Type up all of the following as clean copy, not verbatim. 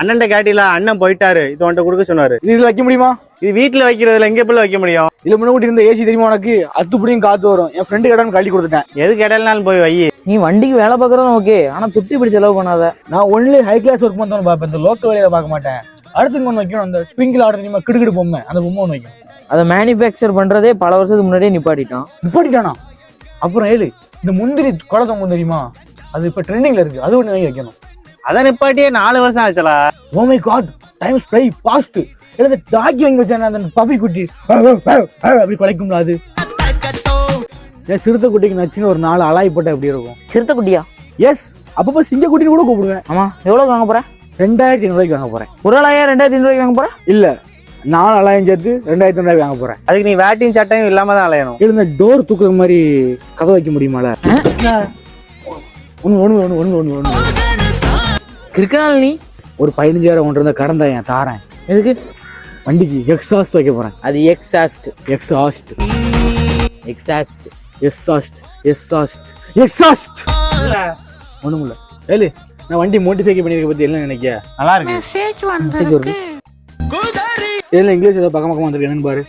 அண்ணன் கேட்டில அண்ணன் போயிட்டாரு, இது உன்கிட்ட கொடுக்க சொன்னாரு. இதுல வைக்க முடியுமா? இது வீட்டுல வைக்கிறதுல எங்க போய் வைக்க முடியும்? இதுல முன்னாடி இருந்த ஏசி தெரியுமா உனக்கு? அத்துப்படியும் காத்து வரும். என் ஃப்ரெண்டு கடன் கழட்டி கொடுத்துட்டேன். எதுக்கு இடையிலனாலும் போய் வை. நீ வண்டிக்கு வேலை பாக்குறதும் ஓகே, ஆனா துட்டி இப்படி செலவு பண்ணாத. நான் ஒன்லி ஹை கிளாஸ் ஒர்க் பண்ணணும் பாப்பேன், இந்த லோக்கல் வேலையை பார்க்க மாட்டேன். அடுத்து ஒன்று வைக்கணும், அந்த ஸ்பிங்கிள் ஆர்டர் தெரியுமா, கிடுக்கிடு பொம்மை, அந்த பொம்மை ஒன்று வைக்கணும். அதை மேனுஃபேக்சர் பண்றதே பல வருஷத்துக்கு முன்னாடியே நிப்பாட்டிட்டானா? அப்புறம் ஏழு இந்த முந்திரி கொலை தொங்கும் தெரியுமா, அது இப்ப ட்ரெண்டிங்ல இருக்கு, அது ஒன்று வைக்கணும். அதை நிப்பாட்டியே 4 வருஷம் ஆச்சுலா. Oh my god, time fly fast. எனக்கு டாக்கி வாங்கி வச்சேன், அந்த பப்பி குட்டி அப்படி குலைக்கும்ல அது. என் சிறுத்தை குட்டிக்கு நச்சுன்னு ஒரு 4 அலாய் போட்டா எப்படி இருக்கும்? சிறுத்தை குட்டியா? எஸ், அப்பப்போ சிங்க குட்டின்னு கூட கூப்பிடுவேன். ஆமா, எவ்வளவு வாங்க போறேன்? 2500 வாங்க போறேன். ஒரு அலாயா 2500 வாங்க போறேன்? இல்ல, 4 அலாயம் சேர்த்து 2500 வாங்க போறேன். அதுக்கு நீ வேட்டியும் சட்டையும் இல்லாம தான் அலையணும். இந்த டோர் தூக்குற மாதிரி கதை வைக்க முடியுமால? ஒண்ணு கிரிக்கனால் நீ ஒரு 15,000 ஒன்று இருந்தா கடன் தான் தாரேன். எதுக்கு? வண்டிக்கு எக்ஸாஸ்ட் வைக்க போறேன். அது exhaust exhaust exhaust exhaust exhaust exhaust ஒண்ணும் இல்ல. ஏழு, நான் வண்டி மோட்டிஃபை பண்ணிருக்க பத்தி என்ன நினைக்க? நல்லா இருக்கு. மெசேஜ் வந்திருக்கு. இதுல இங்கிலீஷ் ஏதோ பக்கம் பக்கம் வந்திருக்கு, என்னன்னு பாரு.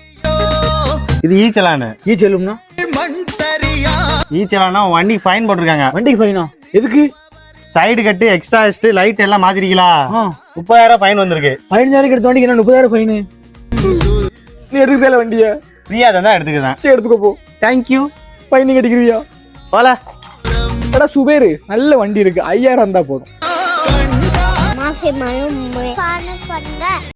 இது ஈச்சலான்னு. ஈச்சலும்னா? ஈச்சலான்னா வண்டிக்கு ஃபைன் போட்டிருக்காங்க. வண்டிக்கு ஃபைனா? எதுக்கு? சைடு கட்டு, எக்ஸ்ட்ரா லைட் எல்லாம் மாத்திருக்கீங்களா? 30,000 ஃபைன் வந்திருக்கு. 15,000 எடுத்த வண்டிக்கு என்ன 30,000 ஃபைனு? நீ எடுத்துக்கல வண்டிய? ஃப்ரீயா தான் எடுத்துக்கிறேன். சரி, எடுத்துக்கோ போ. தேங்க்யூ. ஃபைன் கட்டிக்கிறியா? போல. எடா சுபேரு, நல்ல வண்டி இருக்கு, 5,000 இருந்தா போதும்.